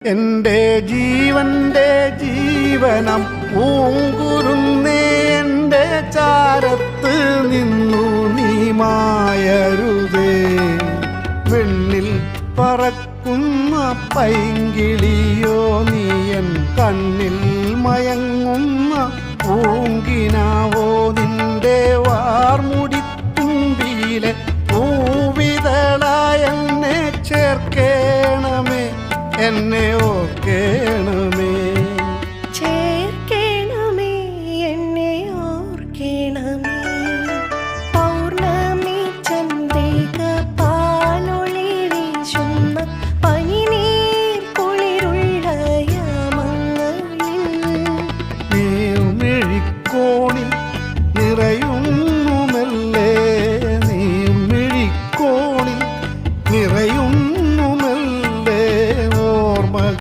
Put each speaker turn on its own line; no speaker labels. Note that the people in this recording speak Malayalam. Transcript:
എൻ്റെ ജീവന്റെ ജീവനം പൂങ്കുരുന്നേ എൻ്റെ ചാരത്ത് നിന്നു നീ മായരുതേ. വെണ്ണിൽ പറക്കുന്ന പൈങ്കിളിയോ നീയൻ കണ്ണിൽ മയങ്ങുന്ന പൂങ്കിനാവോ നിന്റെ വാർമുടിത്തുമ്പിയിലെ പൂവിതളായെന്നെ ചേർക്കേണമേ, എന്നെ ഓർക്കേണമേ.